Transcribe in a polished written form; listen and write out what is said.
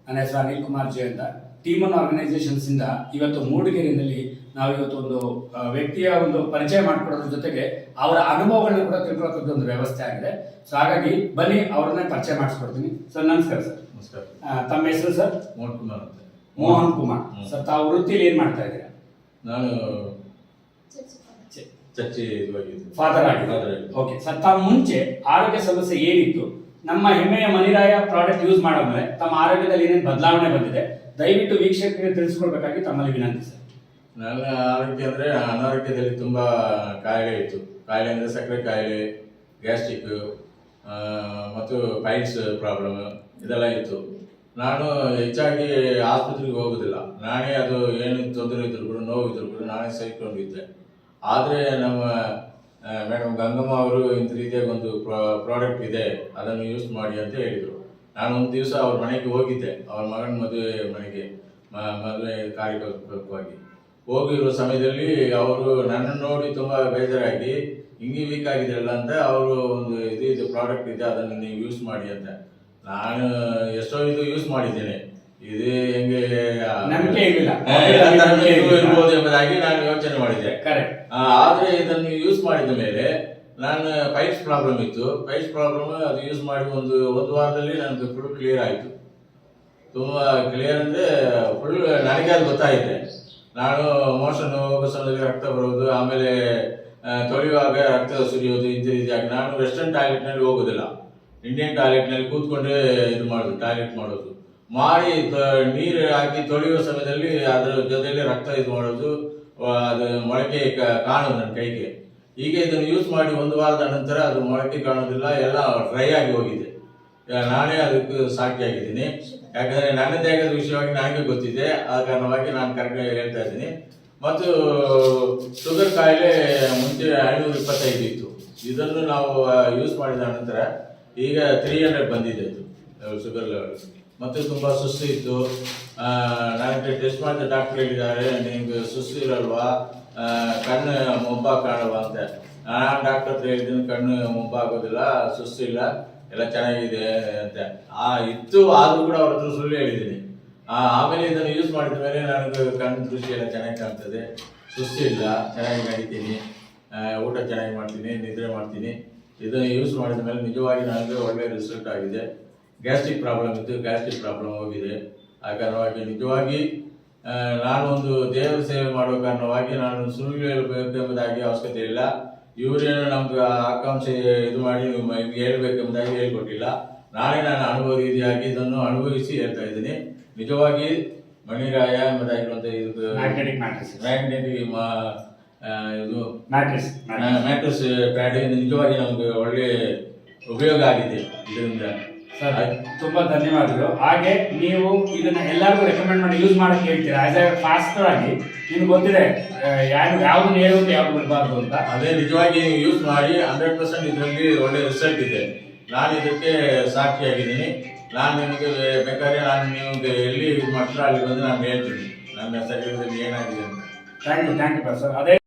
ನನ್ನ ಹೆಸರು ಅನಿಲ್ ಕುಮಾರ್ ಜಿ ಅಂತ. ಟೀಮನ್ ಆರ್ಗನೈಸೇಷನ್ಸ್ ಇಂದ ಇವತ್ತು ಮೂಡಿಗೆರೆಯಲ್ಲಿ ನಾವು ಇವತ್ತು ಒಂದು ವ್ಯಕ್ತಿಯ ಒಂದು ಪರಿಚಯ ಮಾಡಿಕೊಡೋದ್ರ ಜೊತೆಗೆ ಅವರ ಅನುಭವಗಳನ್ನ ಕೂಡ ತಿಳ್ಕೊಳ್ಳೋಕೆ ಒಂದು ವ್ಯವಸ್ಥೆ ಆಗಿದೆ. ಸೊ ಹಾಗಾಗಿ ಬನ್ನಿ ಅವ್ರನ್ನ ಪರಿಚಯ ಮಾಡಿಸ್ಕೊಡ್ತೀನಿ. ಸರ್ ನಮಸ್ಕಾರ. ಸರ್ ನಮಸ್ಕಾರ. ತಮ್ಮ ಹೆಸರು ಸರ್? ಮೋಹನ್ ಕುಮಾರ್ ಅಂತ. ಮೋಹನ್ ಕುಮಾರ್ ಸರ್, ತಾವು ವೃತ್ತಿಲಿ ಏನ್ ಮಾಡ್ತಾ ಇದ್ದೀರಾ? ನಾನು ಚರ್ಚಿ ಫಾದರ್ ಆಗಿದೆ. ಓಕೆ ಸರ್, ತಾವು ಮುಂಚೆ ಆರೋಗ್ಯ ಸಮಸ್ಯೆ ಏನಿತ್ತು, ನಮ್ಮ ಹೆಮ್ಮೆಯ ಮನಿರಾಯ ಪ್ರಾಡಕ್ಟ್ ಯೂಸ್ ಮಾಡೋದ್ಮೇಲೆ ತಮ್ಮ ಆರೋಗ್ಯದಲ್ಲಿ ಏನೇನು ಬದಲಾವಣೆ ಬಂದಿದೆ ದಯವಿಟ್ಟು ವೀಕ್ಷಕರಿಗೆ ತಿಳಿಸ್ಕೊಡ್ಬೇಕಾಗಿ ತಮ್ಮಲ್ಲಿ ವಿನಂತಿ ಸರ್. ನನ್ನ ಆರೋಗ್ಯ ಅಂದರೆ ಅನಾರೋಗ್ಯದಲ್ಲಿ ತುಂಬ ಕಾಯಿಲೆ ಇತ್ತು. ಕಾಯಿಲೆ ಅಂದರೆ ಸಕ್ಕರೆ ಕಾಯಿಲೆ, ಗ್ಯಾಸ್ಟ್ರಿಕ್ ಮತ್ತು ಪೈಲ್ಸ್ ಪ್ರಾಬ್ಲಮ್ ಇದೆಲ್ಲ ಇತ್ತು. ನಾನು ಹೆಚ್ಚಾಗಿ ಆಸ್ಪತ್ರೆಗೆ ಹೋಗೋದಿಲ್ಲ. ನಾನೇ ಅದು ಏನು ತೊಂದರೆ ಇದ್ರು ಕೂಡ ನೋವಿದ್ರು ಕೂಡ ನಾನೇ ಸಹಿಕೊಂಡಿದ್ದೆ. ಆದರೆ ನಮ್ಮ ಮೇಡಮ್ ಗಂಗಮ್ಮ ಅವರು ಇಂಥ ರೀತಿಯಾಗಿ ಒಂದು ಪ್ರಾಡಕ್ಟ್ ಇದೆ, ಅದನ್ನು ಯೂಸ್ ಮಾಡಿ ಅಂತ ಹೇಳಿದರು. ನಾನು ಒಂದು ದಿವಸ ಅವ್ರ ಮನೆಗೆ ಹೋಗಿದ್ದೆ, ಅವ್ರ ಮಗನ ಮದುವೆ ಮನೆಗೆ, ಮದುವೆ ಕಾರ್ಯಕ್ರಮವಾಗಿ ಹೋಗಿರೋ ಸಮಯದಲ್ಲಿ ಅವರು ನನ್ನನ್ನು ನೋಡಿ ತುಂಬ ಬೇಜಾರಾಗಿ ಹಿಂಗೆ ವೀಕ್ ಆಗಿದೆಯಲ್ಲ ಅಂತ ಅವರು ಒಂದು ಇದು ಪ್ರಾಡಕ್ಟ್ ಇದೆ, ಅದನ್ನು ನೀವು ಯೂಸ್ ಮಾಡಿ ಅಂತ. ನಾನು ಎಷ್ಟೋ ಇದು ಯೂಸ್ ಮಾಡಿದ್ದೇನೆ, ಇದು ಹೆಂಗೆ ಇರ್ಬೋದು ಎಂಬುದಾಗಿ ನಾನು ಯೋಚನೆ ಮಾಡಿದ್ದೆ. ಆದ್ರೆ ಇದನ್ನು ಯೂಸ್ ಮಾಡಿದ ಮೇಲೆ ನಾನು ಪೈಲ್ಸ್ ಪ್ರಾಬ್ಲಮ್ ಇತ್ತು. ಪೈಲ್ಸ್ ಪ್ರಾಬ್ಲಮ್ ಅದು ಯೂಸ್ ಮಾಡಿ ಒಂದು ವಾರದಲ್ಲಿ ನನಗೆ ಫುಲ್ ಕ್ಲಿಯರ್ ಆಯಿತು. ತುಂಬ ಕ್ಲಿಯರ್ ಅಂದರೆ ಫುಲ್ ನನಗೆ ಅದು ಗೊತ್ತಾಗಿದೆ. ನಾನು ಮೋಷನ್ ಹೋಗೋ ಸಮಯದಲ್ಲಿ ರಕ್ತ ಬರೋದು, ಆಮೇಲೆ ತೊಳೆಯುವಾಗ ರಕ್ತ ಸುರಿಯೋದು, ಇಂಥ ರೀತಿಯಾಗಿ ನಾನು ವೆಸ್ಟರ್ನ್ ಟಾಯ್ಲೆಟ್ನಲ್ಲಿ ಹೋಗೋದಿಲ್ಲ, ಇಂಡಿಯನ್ ಟಾಯ್ಲೆಟ್ನಲ್ಲಿ ಕೂತ್ಕೊಂಡೇ ಇದು ಮಾಡೋದು, ಟಾಯ್ಲೆಟ್ ಮಾಡೋದು ಮಾಡಿ ನೀರು ಹಾಕಿ ತೊಳೆಯುವ ಸಮಯದಲ್ಲಿ ಅದರ ಜೊತೆಯಲ್ಲಿ ರಕ್ತ ಇದು ಮಾಡೋದು, ಅದು ಮೊಳಕೆ ಕಾಣೋದು ನನ್ನ ಕೈಗೆ. ಹೀಗೆ ಇದನ್ನು ಯೂಸ್ ಮಾಡಿ ಒಂದು ವಾರದ ನಂತರ ಅದು ಮೊಳಕೆ ಕಾಣೋದಿಲ್ಲ, ಎಲ್ಲ ಡ್ರೈ ಆಗಿ ಹೋಗಿದೆ. ನಾನೇ ಅದಕ್ಕೆ ಸಾಕ್ಷಿಯಾಗಿದ್ದೀನಿ. ಯಾಕಂದರೆ ನನ್ನ ದೇಹದ ವಿಷಯವಾಗಿ ನನಗೆ ಗೊತ್ತಿದೆ, ಆ ಕಾರಣವಾಗಿ ನಾನು ಕರೆಕ್ಟಾಗಿ ಹೇಳ್ತಾ ಇದ್ದೀನಿ. ಮತ್ತು ಶುಗರ್ ಕಾಯಿಲೆ ಮುಂಚೆ 525 ಇತ್ತು. ಇದನ್ನು ನಾವು ಯೂಸ್ ಮಾಡಿದ ನಂತರ ಈಗ 300 ಬಂದಿದೆ ಅದು ಶುಗರ್ ಲೆವೆಲ್. ಮತ್ತು ತುಂಬ ಸುಸ್ತು ಇತ್ತು. ನನಗೆ ಟೆಸ್ಟ್ ಮಾಡಿದ ಡಾಕ್ಟರ್ ಹೇಳಿದ್ದಾರೆ, ನಿಮಗೆ ಸುಸ್ತು ಇರಲ್ವಾ, ಕಣ್ಣು ಮೊಬ್ಬಾಗಿ ಕಾಣಲ್ವಾ ಅಂತ. ನಾನು ಡಾಕ್ಟರ್ ಹತ್ರ ಹೇಳಿದ್ದೀನಿ, ಕಣ್ಣು ಮೊಬ್ಬಾಗೋದಿಲ್ಲ, ಸುಸ್ತು ಇಲ್ಲ, ಎಲ್ಲ ಚೆನ್ನಾಗಿದೆ ಅಂತ. ಇತ್ತು, ಆದರೂ ಕೂಡ ಅವ್ರ ಹತ್ರ ಸುಳ್ಳು ಹೇಳಿದ್ದೀನಿ. ಆಮೇಲೆ ಇದನ್ನು ಯೂಸ್ ಮಾಡಿದ ಮೇಲೆ ನನಗೆ ಕಣ್ಣು ದೃಷ್ಟಿ ಎಲ್ಲ ಚೆನ್ನಾಗಿ ಕಾಣ್ತದೆ, ಸುಸ್ತು ಇಲ್ಲ, ಚೆನ್ನಾಗಿ ನಡೀತೀನಿ, ಊಟ ಚೆನ್ನಾಗಿ ಮಾಡ್ತೀನಿ, ನಿದ್ರೆ ಮಾಡ್ತೀನಿ. ಇದನ್ನು ಯೂಸ್ ಮಾಡಿದ ಮೇಲೆ ನಿಜವಾಗಿ ನನಗೆ ಒಳ್ಳೆಯ ರಿಸಲ್ಟ್ ಆಗಿದೆ. ಗ್ಯಾಸ್ಟ್ರಿಕ್ ಪ್ರಾಬ್ಲಮ್ ಇತ್ತು, ಗ್ಯಾಸ್ಟ್ರಿಕ್ ಪ್ರಾಬ್ಲಮ್ ಹೋಗಿದೆ. ಆ ಕಾರಣವಾಗಿ ನಿಜವಾಗಿ ನಾನು ಒಂದು ದೇವರ ಸೇವೆ ಮಾಡುವ ಕಾರಣವಾಗಿ ನಾನು ಸುಳ್ಳು ಹೇಳಬೇಕೆಂಬುದಾಗಿ ಅವಶ್ಯಕತೆ ಇಲ್ಲ. ಇವರೇನು ನಮ್ಗೆ ಆಕಾಂಕ್ಷೆ ಇದು ಮಾಡಿ ನೀವು ಹೇಳ್ಬೇಕೆಂಬುದಾಗಿ ಹೇಳ್ಕೊಟ್ಟಿಲ್ಲ. ನಾನೇ ನನ್ನ ಅನುಭವ ರೀತಿಯಾಗಿ ಇದನ್ನು ಅನುಭವಿಸಿ ಹೇಳ್ತಾ ಇದ್ದೀನಿ. ನಿಜವಾಗಿ ಮಣಿರಾಯ ಎಂಬುದಾಗಿರುವಂಥ ಇದು ಮ್ಯಾಗ್ನೆಟಿಕ್ ಇದು ಮ್ಯಾಟ್ರೆಸ್ ಪ್ಯಾಡ್ ನಿಜವಾಗಿ ನಮ್ಗೆ ಒಳ್ಳೆ ಉಪಯೋಗ ಆಗಿದೆ ಇದರಿಂದ. ಸರ್ ತುಂಬಾ ಧನ್ಯವಾದಗಳು. ಹಾಗೆ ನೀವು ಇದನ್ನ ಎಲ್ಲರಿಗೂ ರೆಕಮೆಂಡ್ ಮಾಡಿ ಯೂಸ್ ಮಾಡಕ್ಕೆ ಹೇಳ್ತೀರಾ. ಆಸ್ ಎ ಫಾಸ್ಟರ್ ಆಗಿ ನಿಮ್ಗೆ ಗೊತ್ತಿದೆ ಯಾವ್ದನ್ನ ಹೇಳೋದು ಯಾವ್ದು ಬಿಡಬಾರ್ದು ಅಂತ. ಅದೇ ನಿಜವಾಗಿ ಯೂಸ್ ಮಾಡಿ 100% ಇದರಲ್ಲಿ ಒಳ್ಳೆ ರಿಸಲ್ಟ್ ಇದೆ. ನಾನು ಇದಕ್ಕೆ ಸಾಕ್ಷಿಯಾಗಿದ್ದೀನಿ. ನಾನು ನಿಮಗೆ ಬೇಕಾದ್ರೆ ನಾನು ನಿಮಗೆ ಎಲ್ಲಿ ಯೂಸ್ ಮಾಡ್ತೀರಾ ಅಲ್ಲಿ ಬಂದು ನಾನು ಹೇಳ್ತೀನಿ ನನ್ನ ಶರೀರದಲ್ಲಿ ಏನಾಗಿದೆ ಅಂತ. Thank you sir. ಅದೇ